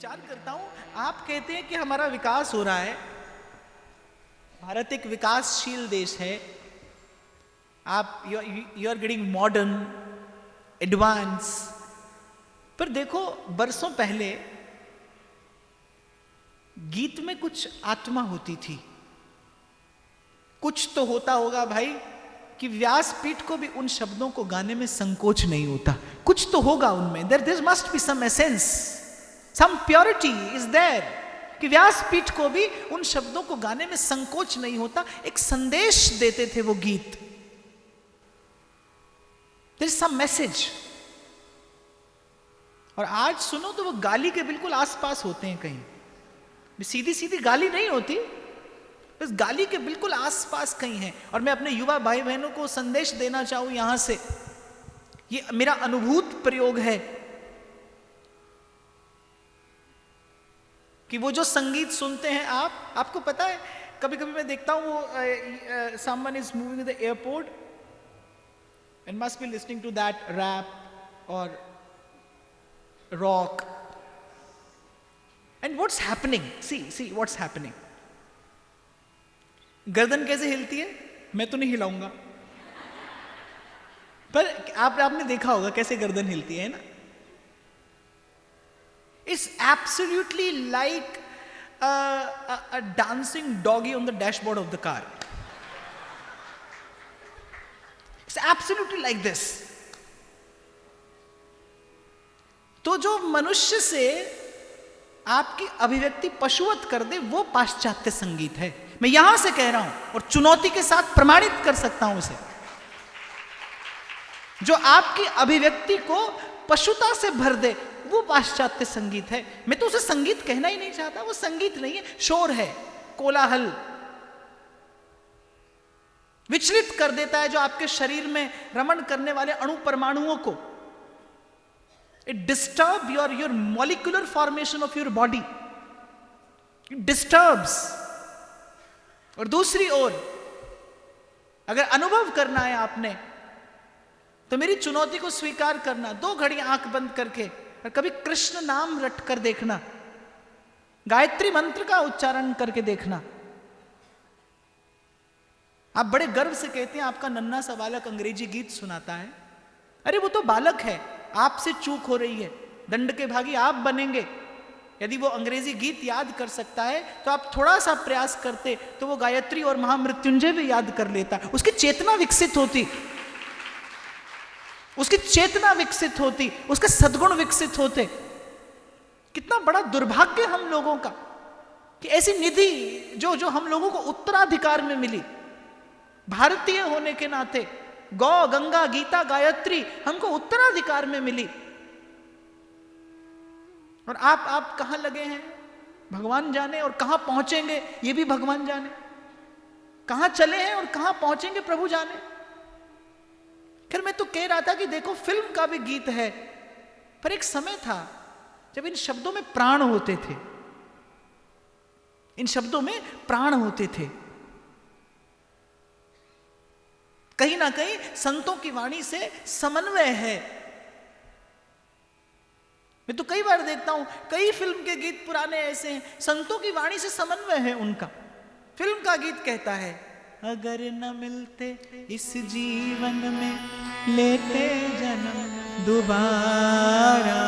विचार करता हूं, आप कहते हैं कि हमारा विकास हो रहा है, भारत एक विकासशील देश है, आप you are getting modern advance, पर देखो बरसों पहले गीत में कुछ आत्मा होती थी। कुछ तो होता होगा भाई कि व्यासपीठ को भी उन शब्दों को गाने में संकोच नहीं होता। कुछ तो होगा उनमें, there must be some essence, some purity is there, कि व्यासपीठ को भी उन शब्दों को गाने में संकोच नहीं होता। एक संदेश देते थे वो गीत, देयर इज सम मैसेज। और आज सुनो तो वो गाली के बिल्कुल आसपास होते हैं, कहीं सीधी सीधी गाली नहीं होती, बस गाली के बिल्कुल आसपास कहीं है। और मैं अपने युवा भाई बहनों को संदेश देना चाहूं यहां से, ये मेरा अनुभूत प्रयोग है कि वो जो संगीत सुनते हैं आपको पता है, कभी कभी मैं देखता हूं वो someone is moving in the airport and must be listening to that rap और rock, and what's happening, see what's happening. गर्दन कैसे हिलती है, मैं तो नहीं हिलाऊंगा, पर आपने देखा होगा कैसे गर्दन हिलती है ना। It's absolutely like a dancing doggy on the dashboard of the car. It's absolutely like this. तो जो मनुष्य से आपकी अभिव्यक्ति पशुवत कर दे वो पाश्चात्य संगीत है। मैं यहां से कह रहा हूं और चुनौती के साथ प्रमाणित कर सकता हूं उसे। जो आपकी अभिव्यक्ति को पशुता से भर दे वो पाश्चात्य संगीत है। मैं तो उसे संगीत कहना ही नहीं चाहता, वो संगीत नहीं है, शोर है, कोलाहल, विचलित कर देता है जो आपके शरीर में रमण करने वाले अणु परमाणुओं को। It disturb your molecular formation of your body, it disturbs. और दूसरी ओर अगर अनुभव करना है आपने तो मेरी चुनौती को स्वीकार करना, 2 घड़ी आंख बंद करके और कभी कृष्ण नाम रट कर देखना, गायत्री मंत्र का उच्चारण करके देखना। आप बड़े गर्व से कहते हैं आपका नन्हा सा बालक अंग्रेजी गीत सुनाता है। अरे वो तो बालक है, आपसे चूक हो रही है, दंड के भागी आप बनेंगे। यदि वो अंग्रेजी गीत याद कर सकता है तो आप थोड़ा सा प्रयास करते तो वो गायत्री और महामृत्युंजय भी याद कर लेता, उसकी चेतना विकसित होती, उसकी चेतना विकसित होती, उसके सद्गुण विकसित होते। कितना बड़ा दुर्भाग्य हम लोगों का कि ऐसी निधि जो हम लोगों को उत्तराधिकार में मिली, भारतीय होने के नाते गौ गंगा गीता गायत्री हमको उत्तराधिकार में मिली, और आप कहां लगे हैं भगवान जाने, और कहां पहुंचेंगे ये भी भगवान जाने। कहां चले हैं और कहां पहुंचेंगे प्रभु जाने। फिर मैं तो कह रहा था कि देखो फिल्म का भी गीत है, पर एक समय था जब इन शब्दों में प्राण होते थे, इन शब्दों में प्राण होते थे। कहीं ना कहीं संतों की वाणी से समन्वय है। मैं तो कई बार देखता हूं कई फिल्म के गीत पुराने ऐसे हैं, संतों की वाणी से समन्वय है उनका। फिल्म का गीत कहता है, अगर न मिलते इस जीवन में लेते जन्म दोबारा,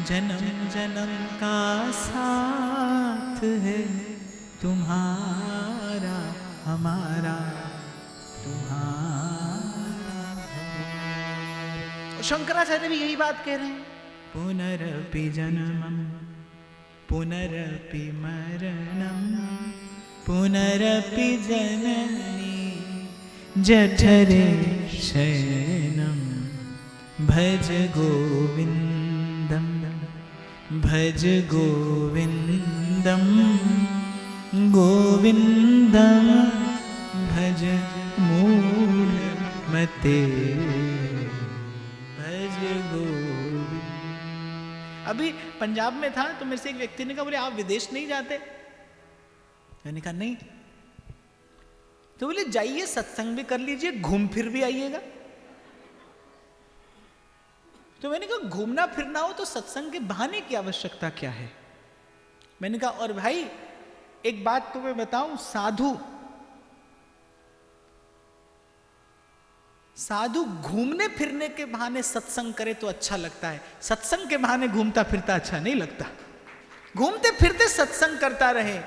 जन्म जन्म का साथ है तुम्हारा हमारा तुम्हारा। और शंकराचार्य भी यही बात कह रहे हैं, पुनरपि जन्मम पुनरपि मरणम पुनरपि जननी जठरे शयनम भज गोविंदम भज गोविंदम गोविंदम भज मूढ़ मते भज गोविंद। अभी पंजाब में था तो मेरे से एक व्यक्ति ने कहा, बोले आप विदेश नहीं जाते? मैंने कहा नहीं। तो बोले जाइए, सत्संग भी कर लीजिए, घूम फिर भी आइएगा। तो मैंने कहा घूमना फिरना हो तो सत्संग के बहाने की आवश्यकता क्या है? मैंने कहा और भाई एक बात तुम्हें बताऊं, साधु घूमने फिरने के बहाने सत्संग करे तो अच्छा लगता है, सत्संग के बहाने घूमता फिरता अच्छा नहीं लगता। घूमते फिरते सत्संग करता रहे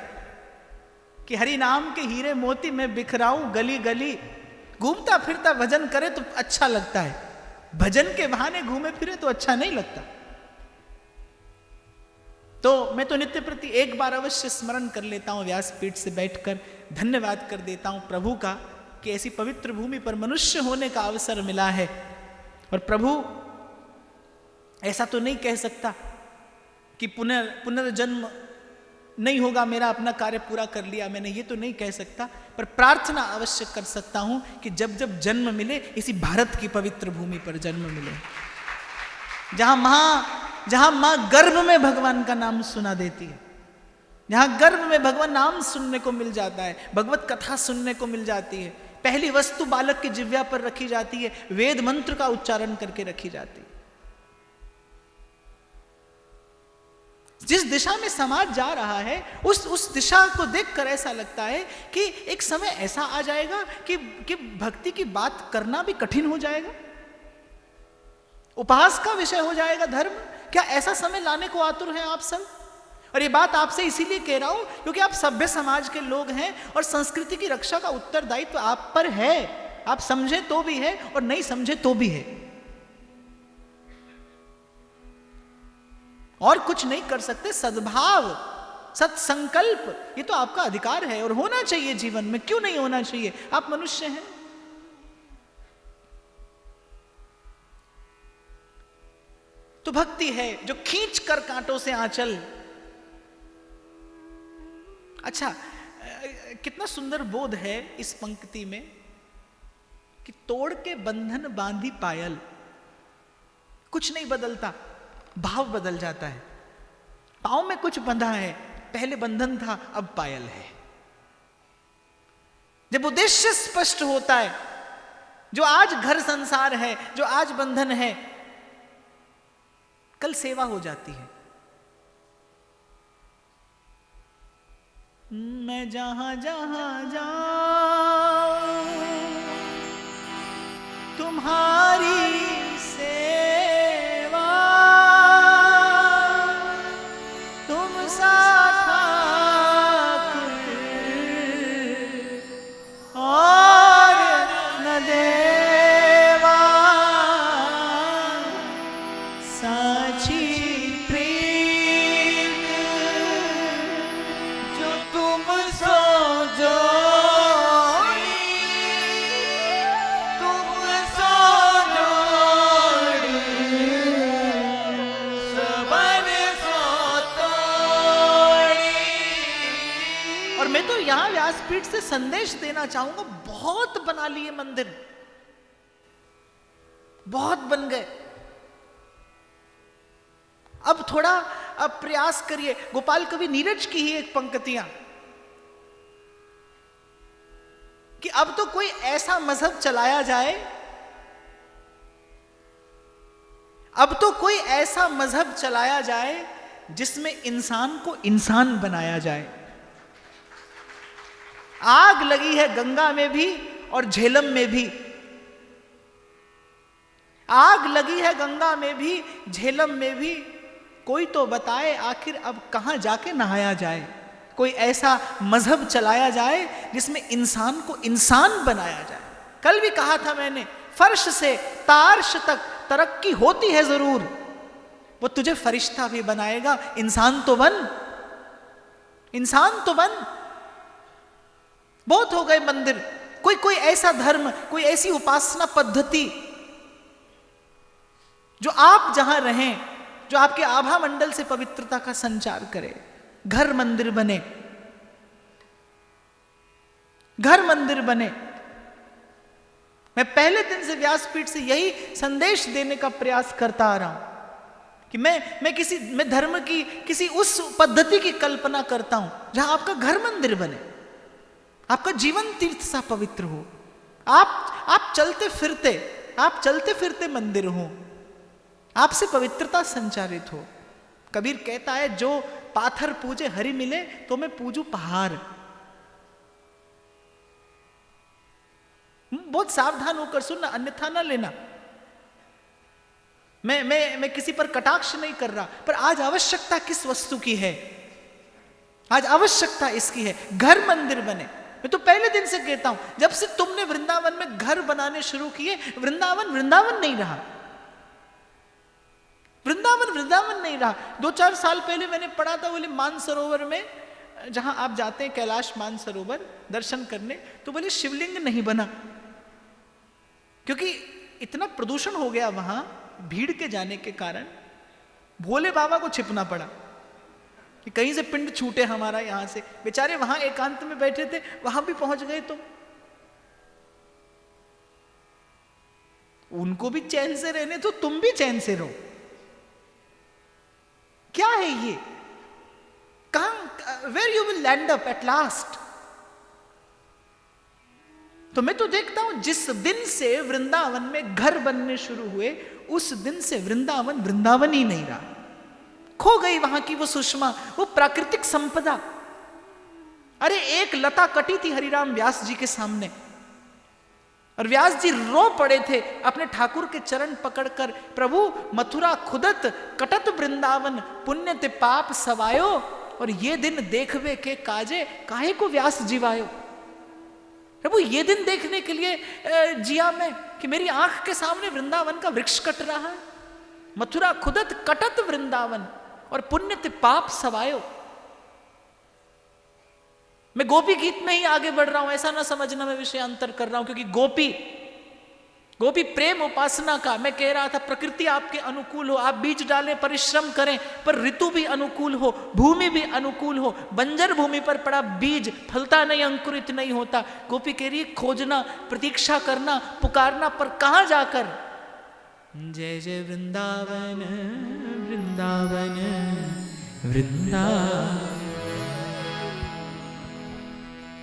कि हरि नाम के हीरे मोती में बिखराऊं गली गली, घूमता फिरता भजन करे तो अच्छा लगता है, भजन के बहाने घूमे फिरे तो अच्छा नहीं लगता। तो मैं तो नित्य प्रति एक बार अवश्य स्मरण कर लेता हूं, व्यासपीठ से बैठकर धन्यवाद कर देता हूं प्रभु का कि ऐसी पवित्र भूमि पर मनुष्य होने का अवसर मिला है। और प्रभु ऐसा तो नहीं कह सकता कि पुनर्जन्म नहीं होगा, मेरा अपना कार्य पूरा कर लिया मैंने, ये तो नहीं कह सकता, पर प्रार्थना अवश्य कर सकता हूं कि जब जब जन्म मिले इसी भारत की पवित्र भूमि पर जन्म मिले, जहां मां गर्भ में भगवान का नाम सुना देती है, जहां गर्भ में भगवान नाम सुनने को मिल जाता है, भगवत कथा सुनने को मिल जाती है, पहली वस्तु बालक की जिह्वा पर रखी जाती है, वेद मंत्र का उच्चारण करके रखी जाती है। जिस दिशा में समाज जा रहा है उस दिशा को देखकर ऐसा लगता है कि एक समय ऐसा आ जाएगा कि भक्ति की बात करना भी कठिन हो जाएगा, उपहास का विषय हो जाएगा धर्म। क्या ऐसा समय लाने को आतुर हैं आप सब? और ये बात आपसे इसीलिए कह रहा हूं क्योंकि आप सभ्य समाज के लोग हैं और संस्कृति की रक्षा का उत्तरदायित्व आप पर है। आप समझे तो भी है और नहीं समझे तो भी है, और कुछ नहीं कर सकते। सद्भाव, सत्संकल्प, ये तो आपका अधिकार है और होना चाहिए जीवन में, क्यों नहीं होना चाहिए? आप मनुष्य हैं। तो भक्ति है जो खींच कर कांटों से आंचल। अच्छा, कितना सुंदर बोध है इस पंक्ति में कि तोड़ के बंधन बांधी पायल। कुछ नहीं बदलता, भाव बदल जाता है। पांव में कुछ बंधा है, पहले बंधन था अब पायल है। जब उद्देश्य स्पष्ट होता है, जो आज घर संसार है, जो आज बंधन है, कल सेवा हो जाती है। मैं जहां जहां जाऊं तुम्हारी सेवा, तुम सा ठाकुर और न देवा, साची प्रीत जो तुम सो जोड़ी, तुम सो जोड़ी, सबन सो तोड़ी। और मैं तो यहां व्यासपीठ से संदेश देना चाहूंगा, बहुत बना लिए मंदिर, बहुत बन गए, अब थोड़ा प्रयास करिए। गोपाल कवि नीरज की ही एक पंक्तियां कि अब तो कोई ऐसा मजहब चलाया जाए, अब तो कोई ऐसा मजहब चलाया जाए जिसमें इंसान को इंसान बनाया जाए। आग लगी है गंगा में भी और झेलम में भी, आग लगी है गंगा में भी, झेलम में भी, कोई तो बताए आखिर अब कहां जाके नहाया जाए। कोई ऐसा मजहब चलाया जाए जिसमें इंसान को इंसान बनाया जाए। कल भी कहा था मैंने, फर्श से तार्श तक तरक्की होती है जरूर, वो तुझे फरिश्ता भी बनाएगा। इंसान तो बन, इंसान तो बन। बहुत हो गए मंदिर, कोई ऐसा धर्म, कोई ऐसी उपासना पद्धति जो आप जहां रहें, जो आपके आभा मंडल से पवित्रता का संचार करे। घर मंदिर बने, घर मंदिर बने। मैं पहले दिन से व्यासपीठ से यही संदेश देने का प्रयास करता आ रहा हूं कि मैं धर्म की किसी उस पद्धति की कल्पना करता हूं जहां आपका घर मंदिर बने, आपका जीवन तीर्थ सा पवित्र हो, आप चलते फिरते मंदिर हो। आपसे पवित्रता संचारित हो। कबीर कहता है जो पाथर पूजे हरि मिले तो मैं पूजू पहाड़। बहुत सावधान होकर सुनना, अन्यथा ना लेना। मैं किसी पर कटाक्ष नहीं कर रहा, पर आज आवश्यकता किस वस्तु की है? आज आवश्यकता इसकी है घर मंदिर बने। मैं तो पहले दिन से कहता हूं, जब से तुमने वृंदावन में घर बनाने शुरू किए, वृंदावन वृंदावन नहीं रहा। वृंदावन वृंदावन नहीं रहा। 2-4 साल पहले मैंने पढ़ा था, बोले मानसरोवर में, जहां आप जाते हैं कैलाश मानसरोवर दर्शन करने, तो बोले शिवलिंग नहीं बना, क्योंकि इतना प्रदूषण हो गया वहां भीड़ के जाने के कारण। भोले बाबा को छिपना पड़ा कि कहीं से पिंड छूटे हमारा यहां से। बेचारे वहां एकांत में बैठे थे, वहां भी पहुंच गए तो उनको भी चैन से रहने तो तुम भी चैन से रहो। क्या है ये? कहां, where you will land up at last? तो मैं तो देखता हूं जिस दिन से वृंदावन में घर बनने शुरू हुए, उस दिन से वृंदावन वृंदावन ही नहीं रहा। खो गई वहां की वो सुषमा, वो प्राकृतिक संपदा। अरे एक लता कटी थी हरिराम व्यास जी के सामने, और व्यास जी रो पड़े थे अपने ठाकुर के चरण पकड़कर, प्रभु मथुरा खुदत कटत वृंदावन पुण्य ते पाप सवायो, और ये दिन देखवे के काजे काहे को व्यास जीवायो। प्रभु ये दिन देखने के लिए जिया मैं कि मेरी आंख के सामने वृंदावन का वृक्ष कट रहा है। मथुरा खुदत कटत वृंदावन और पुण्य ते पाप सवायो। मैं गोपी गीत में ही आगे बढ़ रहा हूं, ऐसा ना समझना मैं विषयांतर कर रहा हूं, क्योंकि गोपी प्रेम उपासना का। मैं कह रहा था प्रकृति आपके अनुकूल हो, आप बीज डालें, परिश्रम करें, पर ऋतु भी अनुकूल हो, भूमि भी अनुकूल हो। बंजर भूमि पर पड़ा बीज फलता नहीं, अंकुरित नहीं होता। गोपी कह रही खोजना, प्रतीक्षा करना, पुकारना, पर कहां जाकर? जय जय वृंदावन वृंदावन वृंदावन।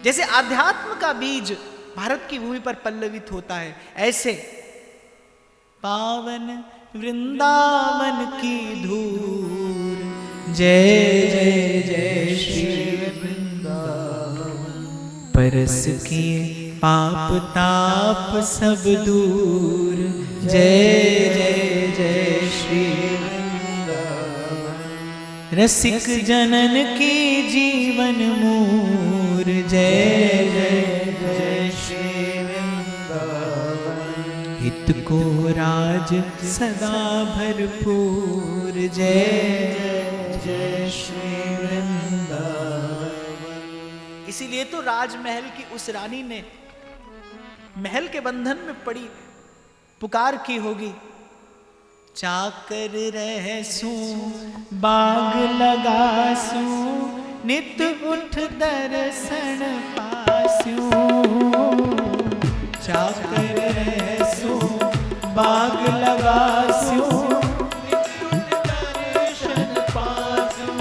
जैसे आध्यात्म का बीज भारत की भूमि पर पल्लवित होता है, ऐसे पावन वृंदावन की धूर। जय जय जय श्री वृंदावन, परस किए पाप ताप सब दूर। जय जय जय श्री वृंदावन, रसिक जनन की जीवन मूर। जय जय जय श्री वृंदावन, हित को राज सदा भरपूर। जय जय जय श्री वृंदावन। इसीलिए तो राजमहल की उस रानी ने महल के बंधन में पड़ी पुकार की होगी, चाकर रहसू बाग लगासू, नित उठ दर्शन पास्यू। चाकर रहसू बाग लगासू, नित उठ दर्शन पास्यू।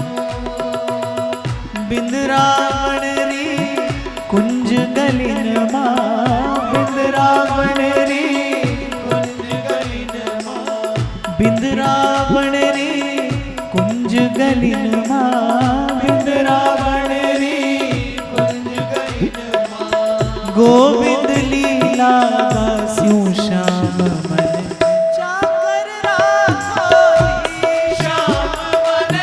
बिंद्रावन री कुंज गलिन मां, बिंद्रावन री कुंज गलिन मां, बिंद्रावन री कुंज गलिन मां, बिंद्रावन री कुंज गलिन मां। गोविंद लीला गास्यूं श्याम मन, चाकर राखो जी। श्याम मन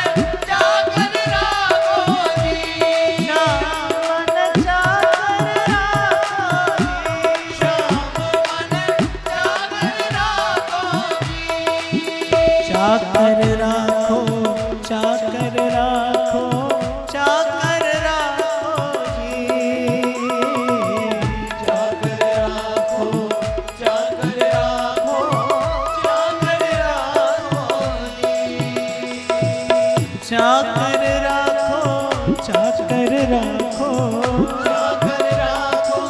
चाकर राखो जी, श्याम मन चाकर राखो जी, श्याम मन चाकर राखो जी। चाकर राखो, चाकर राखो, चाकर राखो जी। चाकर राखो, चाकर राखो, चाकर राखो जी। चाकर राखो, चाकर राखो, चाकर राखो,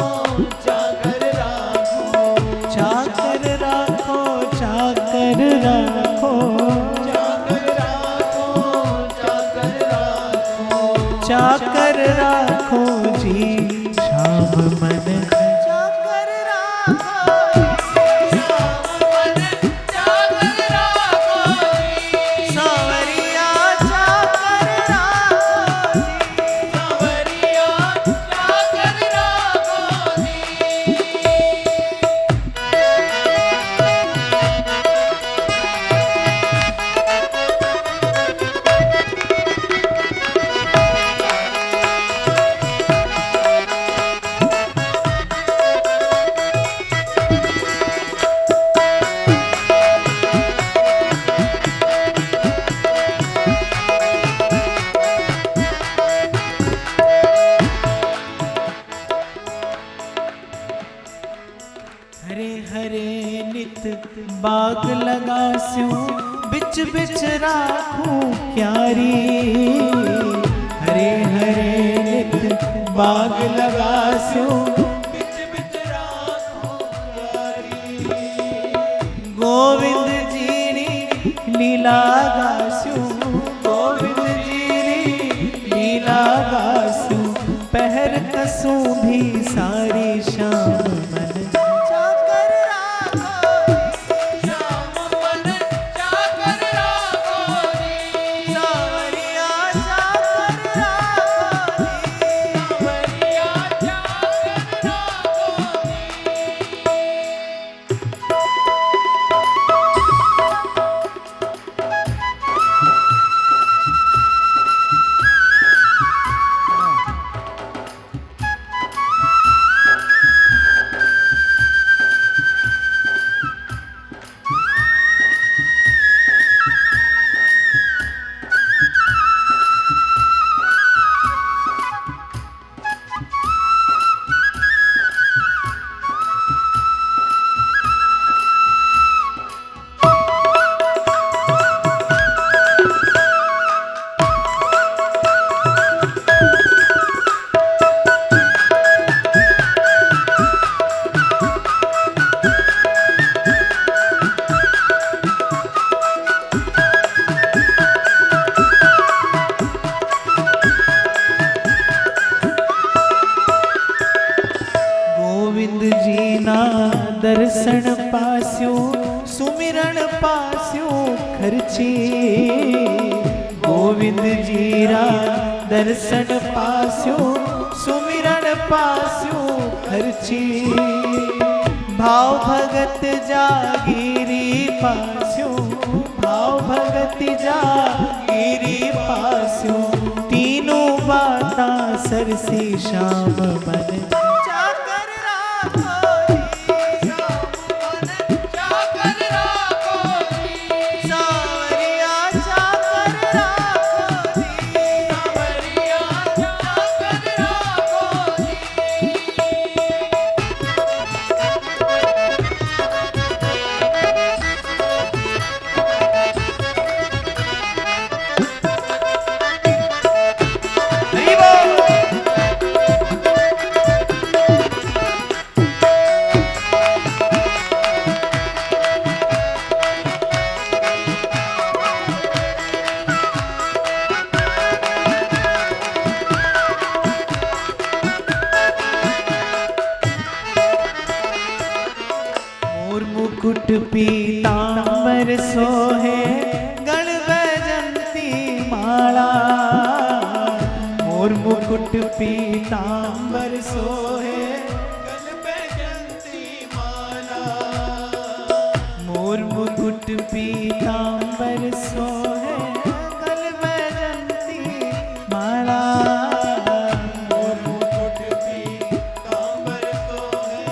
चाकर राखो, चाकर राखो, चाकर राखो, चाकर राखो जी। श्याम मन चाकर राखो, श्याम मन चाकर राखो बाग लगास्यूं बिच बिच राखूं क्यारी। हरे हरे नित बाग लगास्यूं बिच बिच राखूं क्यारी। गोविंद जी री लीला गास्यूं, गोविंद जी री लीला गास्यूं। पहर कसूं भी सारी शाम मन चाकर राखो जी। शाम मन चाकर राखो जी। सावरिया चाकर राखो जी। सावरिया चाकर राखो दर्शन पास्यूं सुमिरन पास्यूं खर्ची। गोविंद जीरा दर्शन पास्यूं सुमिरन पास्यूं खर्ची। भाव भगत जागीरी पास्यूं, भाव भगत जागीरी पास्यूं। तीनों बातां सरसी शाम मन चाकर राखो जी। शाम मन चाकर राखो जी। सावरिया चाकर राखो जी। सावरिया चाकर राखो जी। मुकुट पीतांबर सोहे गण बैजंती माला। मोर मुकुट पीतांबर सोहे गण बैजंती माला। मोर मुकुट पीतांबर सोहे गण बैजंती माला। मोर मुकुट पीतांबर सोहे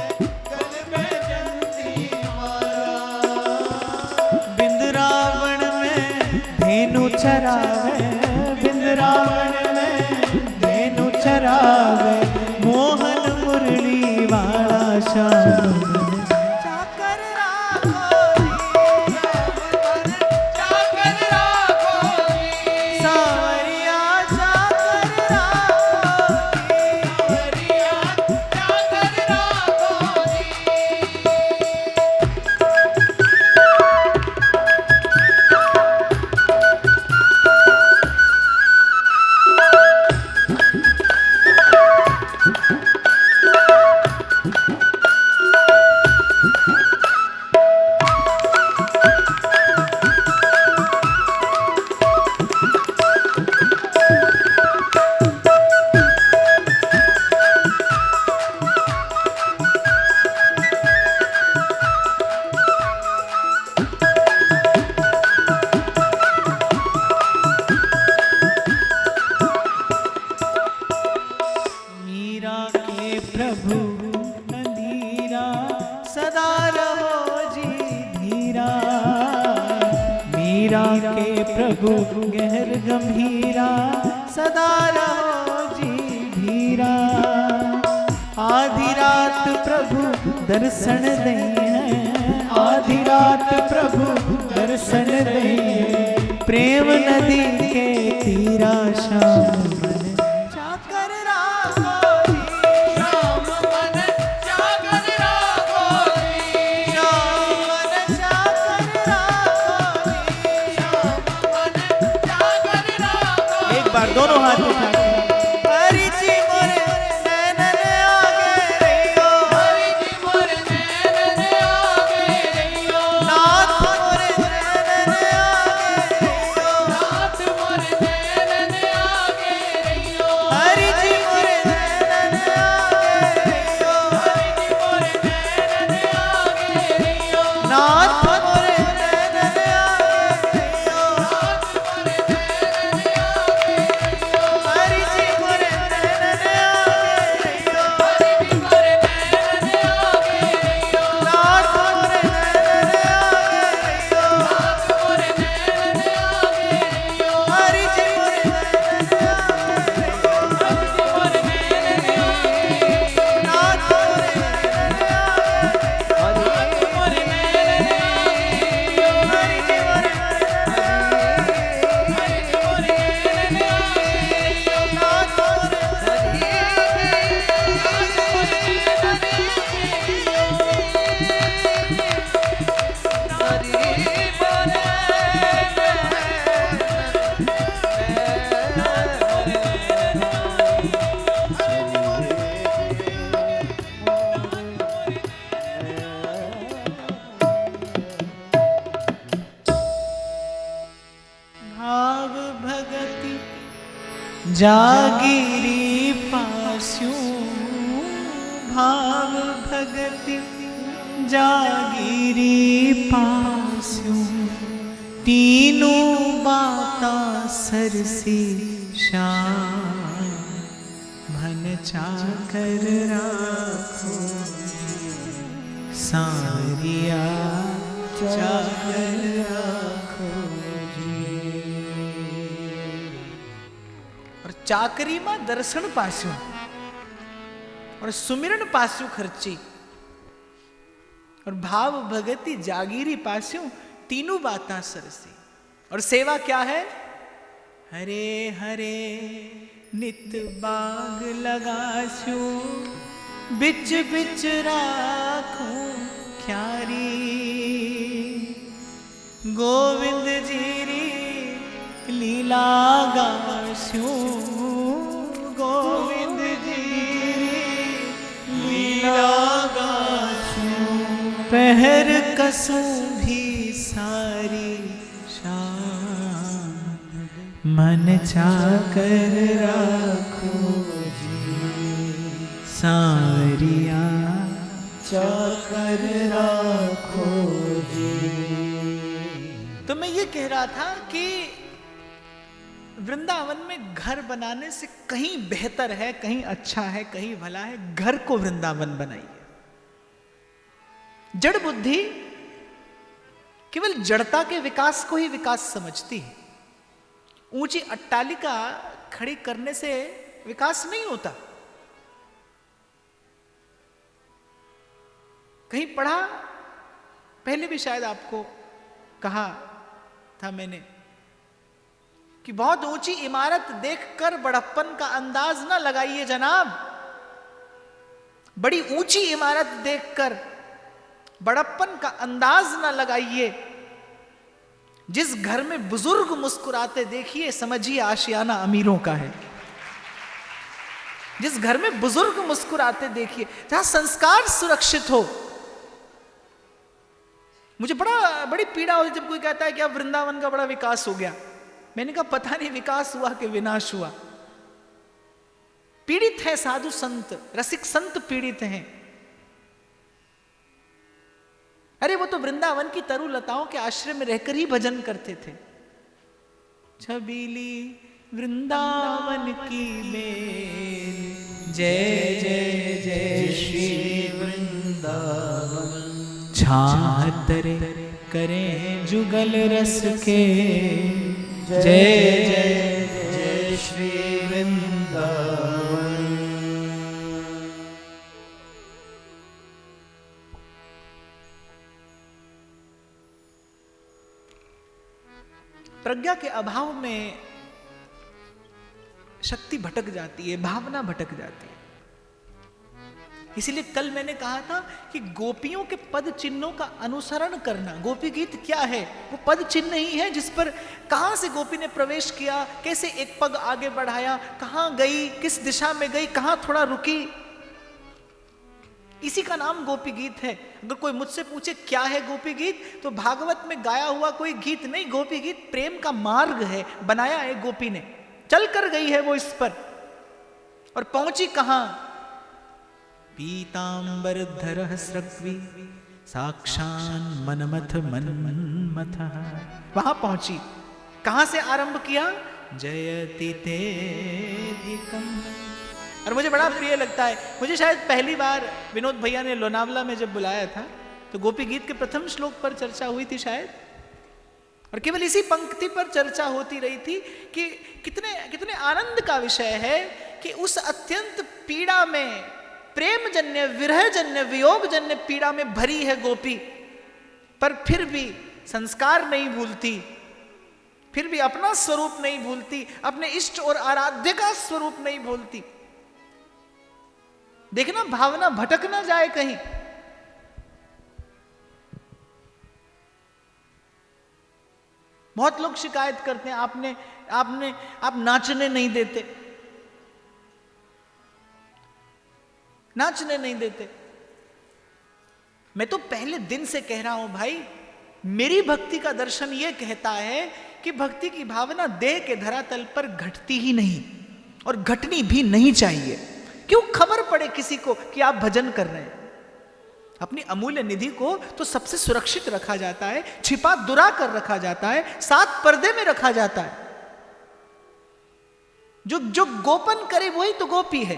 गण बैजंती बिंद्रावन में धेनु चरावे, बिंद्रावन में धेनु चरावे। मोहन मुरली वाला श्याम चाकर राखो जी। चाकर राखो जी। सावरिया चाकर राखो जी। सावरिया चाकर राखो जी। प्रभु नंदीरा सदा रहो जी धीरा। मीरा के प्रभु गहर गंभीरा सदा रहो जी धीरा। आधी रात प्रभु दर्शन दे हैं, आधी रात प्रभु दर्शन दइए, प्रेम नदी के तीरा श्याम मन चाकर राखो जी, श्याम मन चाकर राखो जी, श्याम मन चाकर राखो जी, श्याम मन चाकर राखो। एक बार दोनों हाथ उठा के हरि जी मोरे नैनन आगे रहियो, हरि जी मोरे नैनन आगे रहियो, नाथ मोरे नैनन आगे रहियो, नाथ मोरे नैनन आगे रहियो, हरि जी मोरे नैनन आगे रहियो, हरि जी मोरे नैनन आगे रहियो, नाथ मोरे नैनन आगे रहियो, नाथ मोरे नैनन आगे रहियो, हरि जी मोरे नैनन आगे रहियो, हरि जी मोरे नैनन आगे रहियो, नाथ मोरे नैनन आगे रहियो, नाथ मोरे नैनन आगे रहियो, हरि जी मोरे नैनन आगे रहियो, हरि जी मोरे नैनन आगे रहियो, नाथ मोरे नैनन आगे रहियो, नाथ मोरे नैनन आगे रहियो, हरि जी मोरे नैनन हरि जी मोरे नैनन आगे रहियो, नाथ मोरे भाव भगति जागिरी पास्यू, भाव भगति जागिरी पास्यू, तीनों बाता सरसी श्याम मन चाकर राखो, सारिया चाकर राखो और चाकरी में दर्शन पास्यो और सुमिरन पास्यो खर्ची और भाव भगति जागीरी पास्यो तीनों बातां सरसी। और सेवा क्या है? हरे हरे नित बाग लगास्यो, बिच बिच राखो ख्यारी, गोविंद जीरी लीला गास्यो, गोविंद जीरी लीला गास्यो, पहर कसू भी सारी शाम मन चाकर राखो जी, सारिया चाकर राखो जी। तो मैं ये कह रहा था कि वृंदावन में घर बनाने से कहीं बेहतर है, कहीं अच्छा है, कहीं भला है, घर को वृंदावन बनाइए। जड़ बुद्धि केवल जड़ता के विकास को ही विकास समझती है। ऊंची अट्टालिका खड़ी करने से विकास नहीं होता। कहीं पढ़ा, पहले भी शायद आपको कहा था मैंने कि बहुत ऊंची इमारत देखकर बड़प्पन का अंदाज ना लगाइए जनाब। बड़ी ऊंची इमारत देखकर बड़प्पन का अंदाज ना लगाइए। जिस घर में बुजुर्ग मुस्कुराते देखिए, समझिए आशियाना अमीरों का है। जिस घर में बुजुर्ग मुस्कुराते देखिए, जहां संस्कार सुरक्षित हो। मुझे बड़ी पीड़ा होती जब कोई कहता है कि अब वृंदावन का बड़ा विकास हो गया। मैंने कहा पता नहीं विकास हुआ कि विनाश हुआ। पीड़ित है साधु संत, रसिक संत पीड़ित हैं। अरे वो तो वृंदावन की तरु लताओं के आश्रय में रहकर ही भजन करते थे। छबीली वृंदावन की बेल, जय जय जय श्री वृंदावन। छातरे करें जुगल रस के, जय जय जय श्री वृंदावन। प्रियता के अभाव में शक्ति भटक जाती है, भावना भटक जाती है। इसीलिए कल मैंने कहा था कि गोपियों के पद चिन्हों का अनुसरण करना। गोपी गीत क्या है? वो पद चिन्ह ही है जिस पर कहां से गोपी ने प्रवेश किया, कैसे एक पग आगे बढ़ाया, कहां गई, किस दिशा में गई, कहां थोड़ा रुकी, इसी का नाम गोपी गीत है। अगर कोई मुझसे पूछे क्या है गोपी गीत, तो भागवत में गाया हुआ कोई गीत नहीं, गोपी गीत प्रेम का मार्ग है, बनाया है गोपी ने, चल कर गई है वो इस पर। और पहुंची कहां? पीतांबर धर स्रग्वी साक्षान मनमथ मन्मथ, वहां पहुंची। कहां से आरंभ किया? जयति तेधिकम। और मुझे बड़ा प्रिय लगता है, मुझे शायद पहली बार विनोद भैया ने लोनावला में जब बुलाया था तो गोपी गीत के प्रथम श्लोक पर चर्चा हुई थी शायद, और केवल इसी पंक्ति पर चर्चा होती रही थी कि कितने कितने आनंद का विषय है कि उस अत्यंत पीड़ा में, प्रेम जन्य, विरह जन्य, वियोग जन्य पीड़ा में भरी है गोपी, पर फिर भी संस्कार नहीं भूलती, फिर भी अपना स्वरूप नहीं भूलती, अपने इष्ट और आराध्य का स्वरूप नहीं भूलती। देखना भावना भटक ना जाए कहीं। बहुत लोग शिकायत करते हैं आप नाचने नहीं देते, नाचने नहीं देते। मैं तो पहले दिन से कह रहा हूं भाई, मेरी भक्ति का दर्शन यह कहता है कि भक्ति की भावना देह के धरातल पर घटती ही नहीं, और घटनी भी नहीं चाहिए। क्यों खबर पड़े किसी को कि आप भजन कर रहे हैं? अपनी अमूल्य निधि को तो सबसे सुरक्षित रखा जाता है, छिपा दुरा कर रखा जाता है, सात पर्दे में रखा जाता है। जो गोपन करे वही तो गोपी है,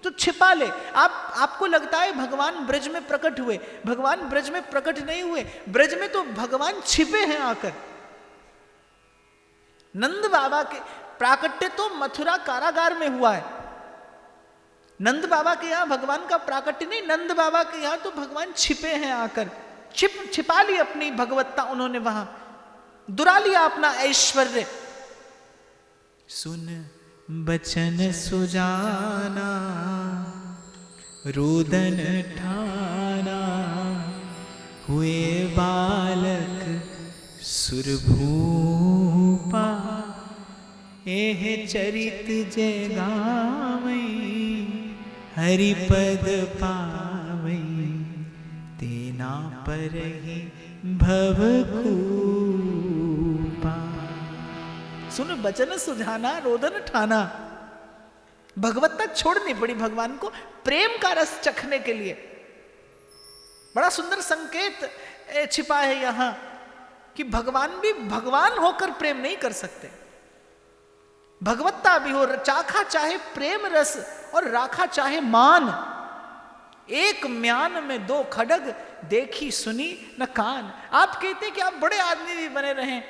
तो छिपा ले। आपको लगता है भगवान ब्रज में प्रकट हुए, भगवान ब्रज में प्रकट नहीं हुए, ब्रज में तो भगवान छिपे हैं आकर। नंद बाबा के प्राकट्य तो मथुरा कारागार में हुआ है। नंद बाबा के यहां भगवान का प्राकट्य नहीं, नंद बाबा के यहां तो भगवान छिपे हैं आकर, छिपा ली अपनी भगवत्ता उन्होंने, वहां दुरा लिया अपना ऐश्वर्य। सुन बचन सुजाना रोदन ठाना, हुए बालक सुरभूपा, एह चरित जय गावई, हरिपद पावई, तेना पर ही भवकूपा। सुन बचन सुझाना रोदन ठाना, भगवत्ता छोड़नी पड़ी भगवान को प्रेम का रस चखने के लिए। बड़ा सुंदर संकेत छिपा है यहां कि भगवान भी भगवान होकर प्रेम नहीं कर सकते। भगवत्ता भी हो, चाखा चाहे प्रेम रस और राखा चाहे मान, एक म्यान में दो खड़ग, देखी सुनी न कान। आप कहते हैं कि आप बड़े आदमी भी बने रहें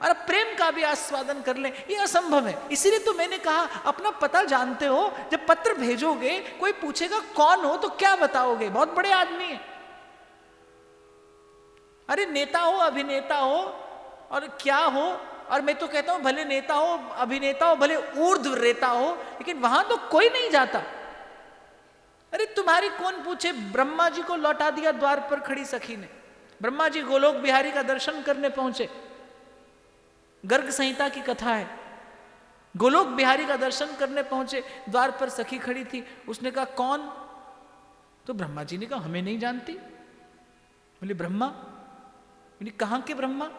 और प्रेम का भी आस्वादन कर लें, ये असंभव है। इसीलिए तो मैंने कहा अपना पता जानते हो, जब पत्र भेजोगे कोई पूछेगा कौन हो तो क्या बताओगे? बहुत बड़े आदमी हैं। अरे नेता हो, अभिनेता हो और क्या हो, और मैं तो कहता हूं भले नेता हो, अभिनेता हो, भले ऊर्ध्व रेता हो, लेकिन वहां तो कोई नहीं जाता। अरे तुम्हारी कौन पूछे? ब्रह्मा जी को लौटा दिया द्वार पर खड़ी सखी ने। ब्रह्मा जी गोलोक बिहारी का दर्शन करने पहुंचे, गर्ग संहिता की कथा है। गोलोक बिहारी का दर्शन करने पहुंचे, द्वार पर सखी खड़ी थी। उसने कहा कौन? तो ब्रह्मा जी ने कहा हमें नहीं जानती। बोले ब्रह्मा? बोले कहां के ब्रह्मा?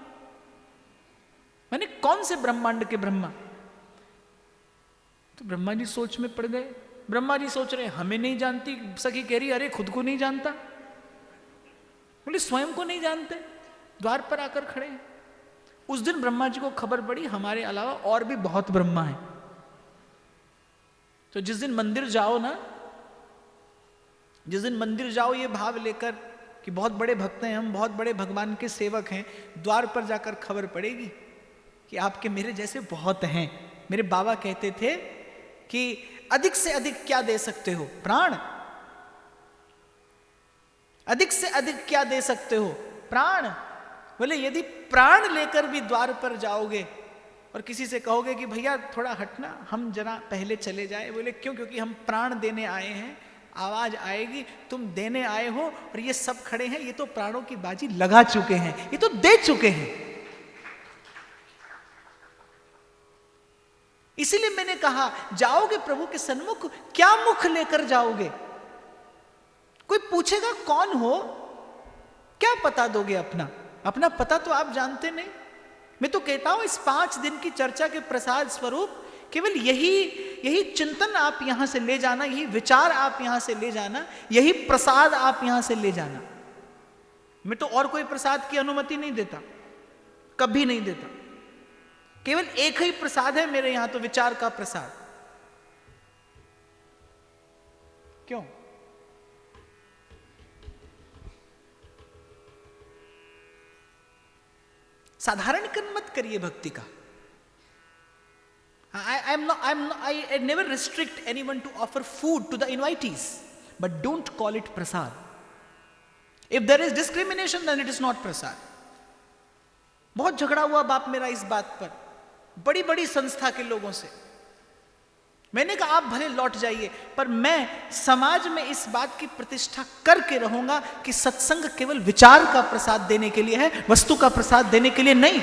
मैंने कौन से ब्रह्मांड के ब्रह्मा? तो ब्रह्मा जी सोच में पड़ गए। ब्रह्मा जी सोच रहे हमें नहीं जानती, सखी कह रही अरे खुद को नहीं जानता। बोले स्वयं को नहीं जानते, द्वार पर आकर खड़े हैं। उस दिन ब्रह्मा जी को खबर पड़ी हमारे अलावा और भी बहुत ब्रह्मा हैं। तो जिस दिन मंदिर जाओ ना, जिस दिन मंदिर जाओ ये भाव लेकर कि बहुत बड़े भक्त हैं हम, बहुत बड़े भगवान के सेवक हैं, द्वार पर जाकर खबर पड़ेगी कि आपके मेरे जैसे बहुत हैं। मेरे बाबा कहते थे कि अधिक से अधिक क्या दे सकते हो? प्राण। अधिक से अधिक क्या दे सकते हो? प्राण। बोले यदि प्राण लेकर भी द्वार पर जाओगे और किसी से कहोगे कि भैया थोड़ा हटना, हम जरा पहले चले जाए, बोले क्यों? क्योंकि हम प्राण देने आए हैं, आवाज आएगी, तुम देने आए हो, और ये सब खड़े हैं, ये तो प्राणों की बाजी लगा चुके हैं, ये तो दे चुके हैं। इसीलिए मैंने कहा, जाओगे प्रभु के सन्मुख, क्या मुख लेकर जाओगे? कोई पूछेगा कौन हो, क्या पता दोगे? अपना पता तो आप जानते नहीं। मैं तो कहता हूं, इस 5 दिन की चर्चा के प्रसाद स्वरूप केवल यही चिंतन आप यहां से ले जाना, यही विचार आप यहां से ले जाना, यही प्रसाद आप यहां से ले जाना। मैं तो और कोई प्रसाद की अनुमति नहीं देता, कभी नहीं देता। केवल एक ही प्रसाद है मेरे यहां, तो विचार का प्रसाद। क्यों? साधारणीकरण मत करिए भक्ति का। I never restrict anyone to offer food to the invitees, but don't call it prasad. If there is discrimination, then it is not prasad. बहुत झगड़ा हुआ बाप मेरा इस बात पर, बड़ी बड़ी संस्था के लोगों से। मैंने कहा आप भले लौट जाइए, पर मैं समाज में इस बात की प्रतिष्ठा करके रहूंगा कि सत्संग केवल विचार का प्रसाद देने के लिए है, वस्तु का प्रसाद देने के लिए नहीं।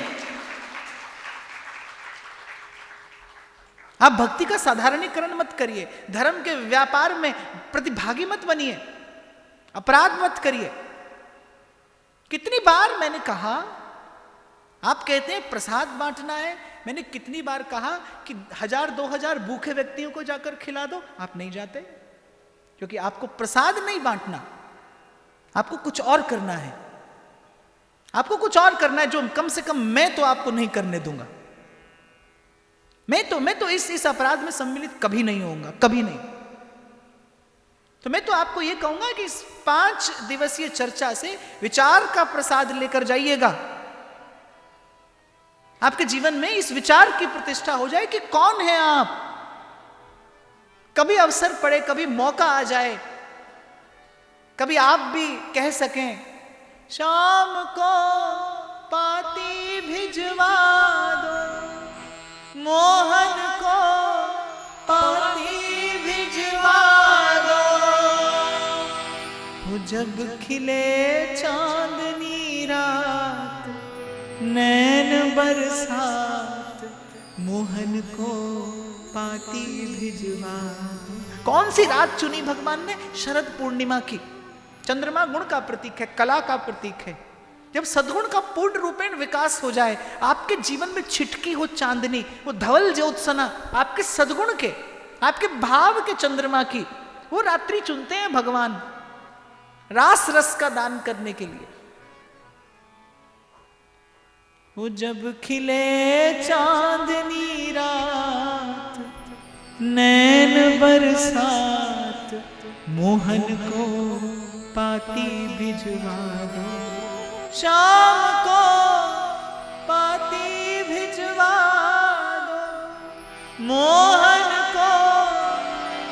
आप भक्ति का साधारणीकरण मत करिए, धर्म के व्यापार में प्रतिभागी मत बनिए, अपराध मत करिए। कितनी बार मैंने कहा, आप कहते हैं प्रसाद बांटना है, मैंने कितनी बार कहा कि 1000-2000 भूखे व्यक्तियों को जाकर खिला दो, आप नहीं जाते, क्योंकि आपको प्रसाद नहीं बांटना, आपको कुछ और करना है। आपको कुछ और करना है जो कम से कम मैं तो आपको नहीं करने दूंगा। मैं तो इस अपराध में सम्मिलित कभी नहीं होऊंगा, कभी नहीं। तो मैं तो आपको यह कहूंगा कि इस 5 दिवसीय चर्चा से विचार का प्रसाद लेकर जाइएगा। आपके जीवन में इस विचार की प्रतिष्ठा हो जाए कि कौन है आप। कभी अवसर पड़े, कभी मौका आ जाए, कभी आप भी कह सकें, शाम को पाती भिजवा दो, मोहन को पाती भिजवा दो, वो जब खिले चांदनी रात, नैन बरसात, मोहन को पाती भिजवा दो। कौन सी रात चुनी भगवान ने? शरद पूर्णिमा की। चंद्रमा गुण का प्रतीक है, कला का प्रतीक है। जब सद्गुण का पूर्ण रूपेण विकास हो जाए, आपके जीवन में छिटकी हो चांदनी, वो धवल ज्योत्सना आपके सद्गुण के, आपके भाव के चंद्रमा की, वो रात्रि चुनते हैं भगवान रास रस का दान करने के लिए। वो जब खिले चांदनी रात, नैन बरसात, मोहन को पाती भिजवा दो, शाम को पाती भिजवा दो, मोहन को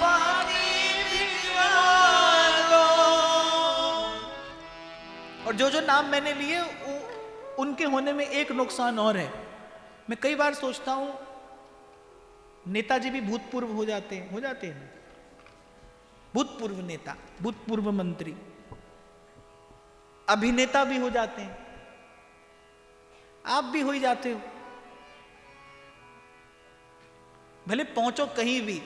पाती भिजवा दो। और जो नाम मैंने लिए उनके होने में एक नुकसान और है। मैं कई बार सोचता हूं, नेताजी भी भूतपूर्व हो जाते हैं, भूतपूर्व नेता, भूतपूर्व मंत्री, अभिनेता भी हो जाते हैं, आप भी हो ही जाते हो। भले पहुंचो कहीं भी,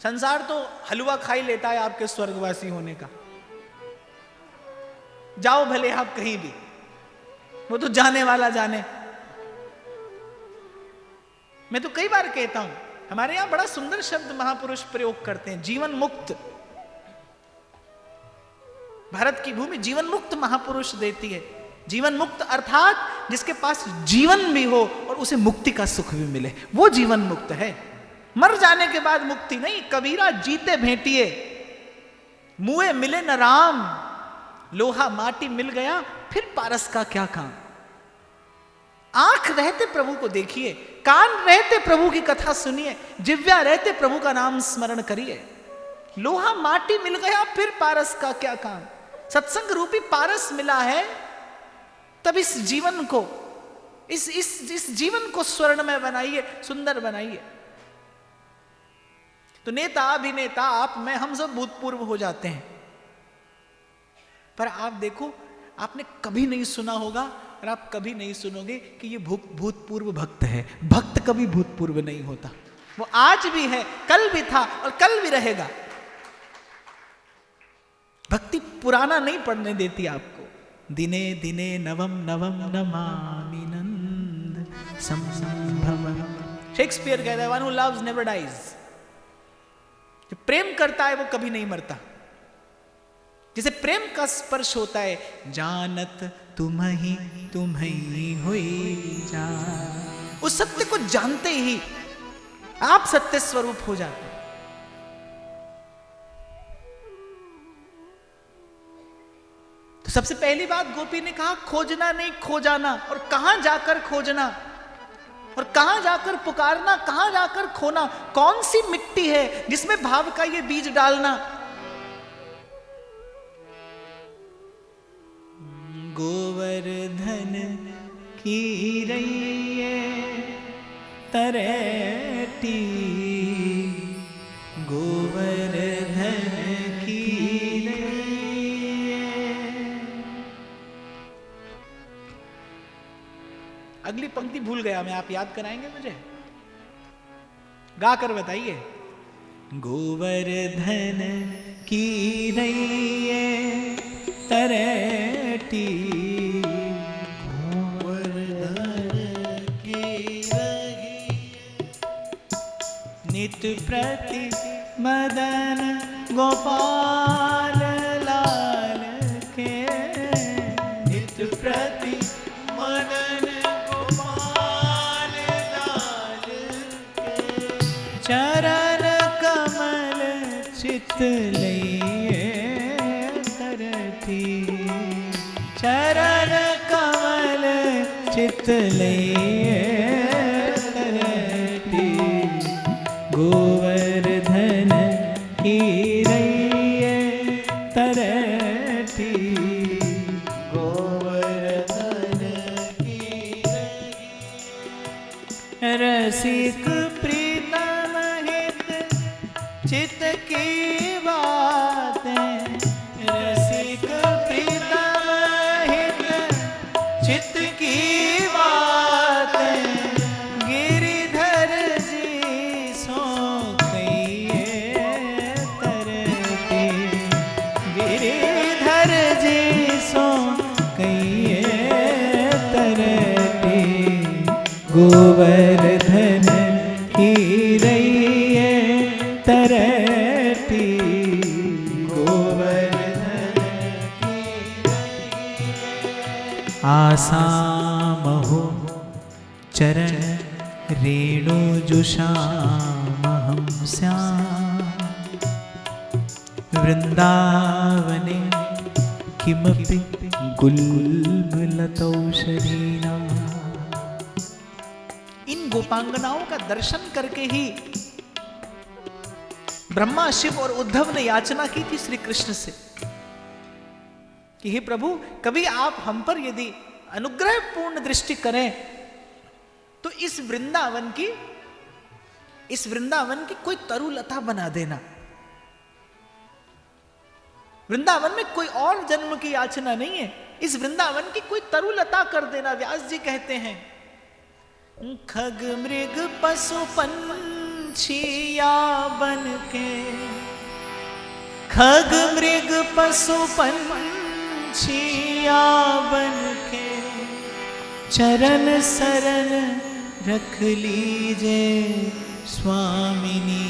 संसार तो हलवा खाई लेता है आपके स्वर्गवासी होने का। जाओ भले आप कहीं भी, वो तो जाने वाला जाने। मैं तो कई बार कहता हूं, हमारे यहां बड़ा सुंदर शब्द महापुरुष प्रयोग करते हैं, जीवन मुक्त। भारत की भूमि जीवन मुक्त महापुरुष देती है। जीवन मुक्त अर्थात जिसके पास जीवन भी हो और उसे मुक्ति का सुख भी मिले, वो जीवन मुक्त है। मर जाने के बाद मुक्ति नहीं। कबीरा जीते भेंटिए, मुए मिले न राम, लोहा माटी मिल गया, फिर पारस का क्या काम। आंख रहते प्रभु को देखिए, कान रहते प्रभु की कथा सुनिए, जिव्या रहते प्रभु का नाम स्मरण करिए। लोहा माटी मिल गया, फिर पारस का क्या काम। सत्संग रूपी पारस मिला है, तब इस जीवन को इस जीवन को स्वर्णमय बनाइए, सुंदर बनाइए। तो नेता, अभिनेता, आप, मैं, हम सब भूतपूर्व हो जाते हैं। पर आप देखो, आपने कभी नहीं सुना होगा और आप कभी नहीं सुनोगे कि ये भूतपूर्व भक्त है। भक्त कभी भूतपूर्व नहीं होता, वो आज भी है, कल भी था और कल भी रहेगा। भक्ति पुराना नहीं पढ़ने देती आपको। दिने दिने नवम नवम नमामि नंद संभवम। शेक्सपियर कहता है, one who loves never dies. जो प्रेम करता है वो कभी नहीं मरता। जिसे प्रेम का स्पर्श होता है, जानत तुम्हें हुई जा, उस सत्य को जानते ही आप सत्य स्वरूप हो जाते। तो सबसे पहली बात गोपी ने कहा, खोजना नहीं खो जाना। और कहां जाकर खोजना और कहां जाकर पुकारना, कहां जाकर खोना। कौन सी मिट्टी है जिसमें भाव का ये बीज डालना। गोवर्धन की रैये तरेटी, गोवर्धन की रैये। अगली पंक्ति भूल गया मैं, आप याद कराएंगे मुझे? गा कर बताइए। गोवर्धन की रैये तरेटी, गोवर्धन की रैये नित प्रति मदन गोपाल लाल के, नित प्रति मदन गोपाल लाल के, चरण कमल चित लइए तरती, चरण कमल चित लइए तरती। गोवर्धन की रैये तरती, गोवर्धन की रैये। रसिक प्रीतम हित चित की बातें, रसिक प्रीतम हित चित की बातें। गिरिधर जी सो कहिए तरती, गिरिधर जी सो कहिए तरती। गोवर्धन की रैये तरती, गोवर्धन की रैये। आसामहो चरण रेणु जुषामहं स्याम, वृंदावने किमपि गुल्मलतौषधीना। इन गोपांगनाओं का दर्शन करके ही ब्रह्मा, शिव और उद्धव ने याचना की थी श्री कृष्ण से कि हे प्रभु, कभी आप हम पर यदि अनुग्रह पूर्ण दृष्टि करें तो इस वृंदावन की कोई तरुलता बना देना। वृंदावन में कोई और जन्म की याचना नहीं है, इस वृंदावन की कोई तरुलता कर देना। व्यास जी कहते हैं, खग मृग पशु पंछिया बन के, खग मृग पशु पंछिया बन के, चरण शरण रख लीजे स्वामिनी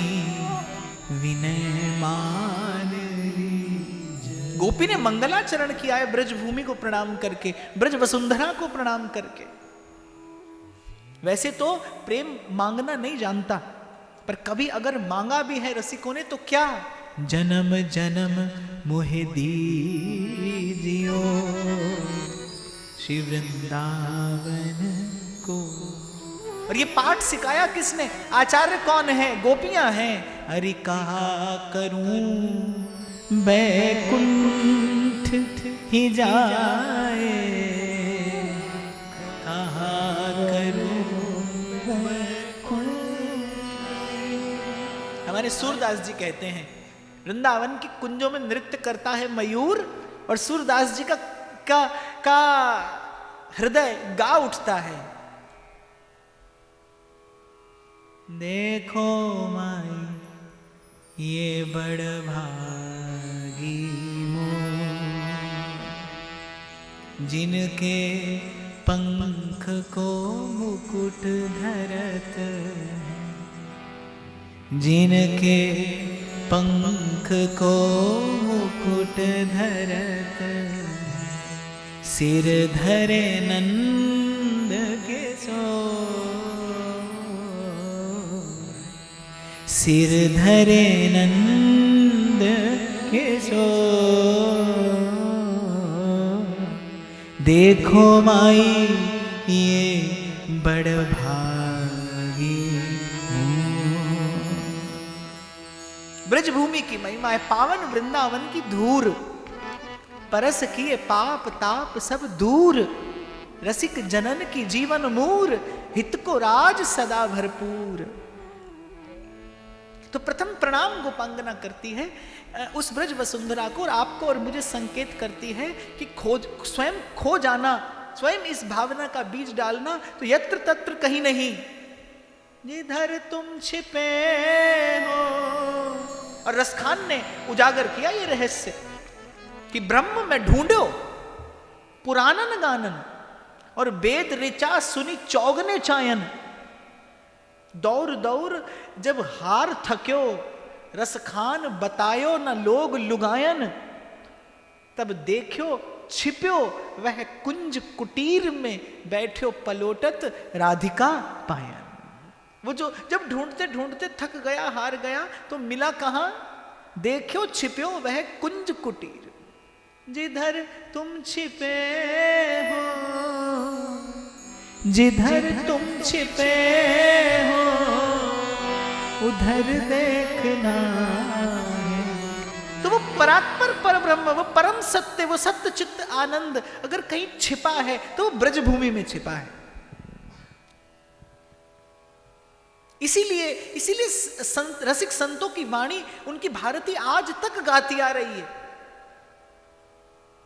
विनय मान लीजे। गोपी ने मंगलाचरण किया है ब्रज भूमि को प्रणाम करके, ब्रज वसुंधरा को प्रणाम करके। वैसे तो प्रेम मांगना नहीं जानता, पर कभी अगर मांगा भी है रसिकों ने तो क्या, जन्म जन्म मोहे दीजियो श्री वृंदावन को। और ये पाठ सिखाया किसने? आचार्य कौन है? गोपियां हैं। हरि कहा करूं बैकुंठ ही जाए, कहा हमारे सूरदास जी कहते हैं वृंदावन की कुंजों में नृत्य करता है मयूर, और सूरदास जी का हृदय गा उठता है। देखो माई ये बड़ भागी मोर, जिनके पंख को मुकुट धरत, जिनके पंख को मुकुट धरत, सिर धरे नंद के सो, सिर धरे नंद के सो। देखो माई ये बड़ भागी मोर। ब्रजभूमि की महिमा है, पावन वृंदावन की धूर, परस किए पाप ताप सब दूर, रसिक जनन की जीवन मूर, हित को राज सदा भरपूर। तो प्रथम प्रणाम गोपांगना करती है उस ब्रज वसुंधरा को, और आपको और मुझे संकेत करती है कि स्वयं खो जाना, स्वयं इस भावना का बीज डालना, तो यत्र तत्र कहीं नहीं, जिधर तुम छिपे हो। और रसखान ने उजागर किया ये रहस्य कि ब्रह्म में ढूंढो पुराणन गानन, और वेद ऋचा सुनी चौगने चायन। दौर दौर जब हार थक्यो, रसखान बतायो न लोग लुगायन, तब देखो छिप्यो वह कुंज कुटीर में, बैठो पलोटत राधिका पायन। वो जो जब ढूंढते ढूंढते थक गया, हार गया, तो मिला कहां? देखो छिप्यो वह कुंज कुटीर, जिधर तुम छिपे हो, जिधर तुम छिपे हो, उधर देखना है। तो वो परात्पर पर ब्रह्म, वो परम सत्य, वो सत्य चित्त आनंद अगर कहीं छिपा है तो वो ब्रजभूमि में छिपा है। इसीलिए रसिक संतों की वाणी, उनकी भारती आज तक गाती आ रही है,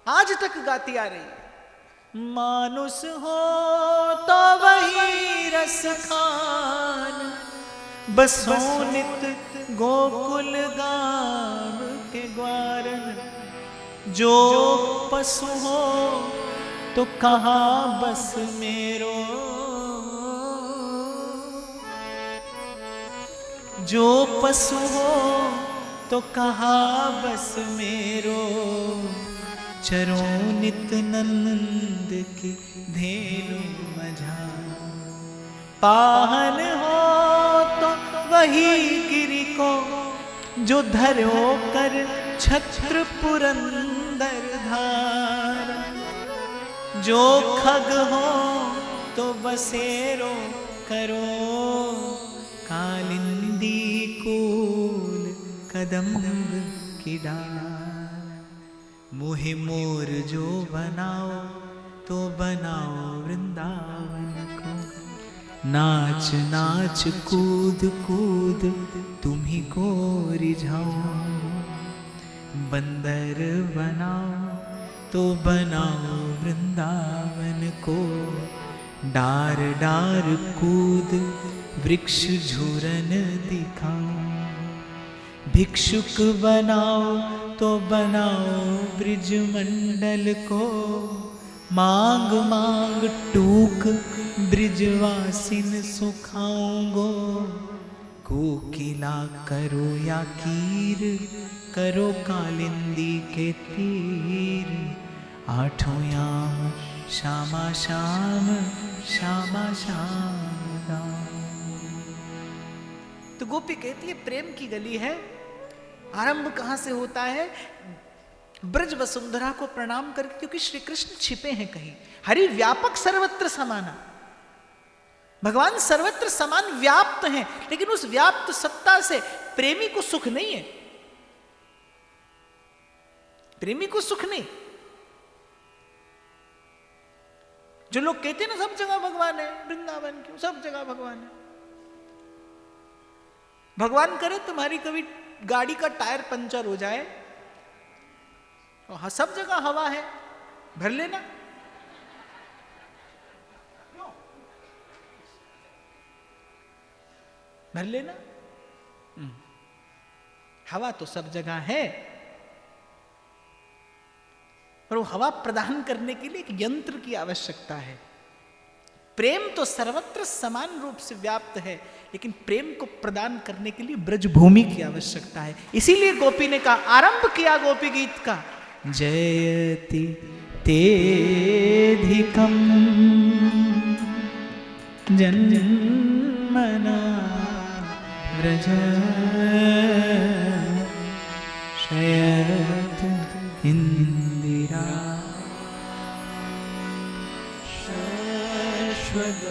आज तक गाती आ रही है। मानुष हो तो वही रस खान, बसो नित गोकुल गाम के ग्वारन। जो पशु हो तो कहाँ बस मेरो, जो पशु हो तो कहाँ बस मेरो, चरो नित नंद की धेनु मझा। पाहन हो तो वही गिरि को, जो धरो कर छत्र पुरंदर धार। जो खग हो तो बसेरो करो, कालिंदी कूल कदम्ब की डार। मोहे मोर जो बनाओ तो बनाओ वृंदावन को, नाच नाच कूद कूद तुम्ही को रिझाओ। बंदर बनाओ तो बनाओ वृंदावन को, डार डार कूद वृक्ष झुरन दिखाओ। भिक्षुक बनाओ तो बनाओ ब्रिज मंडल को, मांग मांग टूक ब्रिजवासिन सुखाऊंगो। कोकिला करो या कीर, करो कालिंदी के तीर। आठों याम श्यामा श्याम, श्यामा श्याम राम। तो गोपी कहती है प्रेम की गली है, आरंभ कहां से होता है? ब्रज वसुंधरा को प्रणाम करके, क्योंकि श्री कृष्ण छिपे हैं कहीं। हरि व्यापक सर्वत्र समाना, भगवान सर्वत्र समान व्याप्त हैं, लेकिन उस व्याप्त सत्ता से प्रेमी को सुख नहीं है, प्रेमी को सुख नहीं। जो लोग कहते हैं ना सब जगह भगवान है, वृंदावन क्यों, सब जगह भगवान है, भगवान करे तुम्हारी कभी गाड़ी का टायर पंचर हो जाए और सब जगह हवा है, भर लेना। भर लेना। हवा तो सब जगह है, पर वो हवा प्रदान करने के लिए एक यंत्र की आवश्यकता है। प्रेम तो सर्वत्र समान रूप से व्याप्त है, लेकिन प्रेम को प्रदान करने के लिए ब्रजभूमि की आवश्यकता है। इसीलिए गोपी ने कहा, आरंभ किया गोपी गीत का, जयति तेधिकम जन्मना व्रज शयत इंदिरा शाश्वत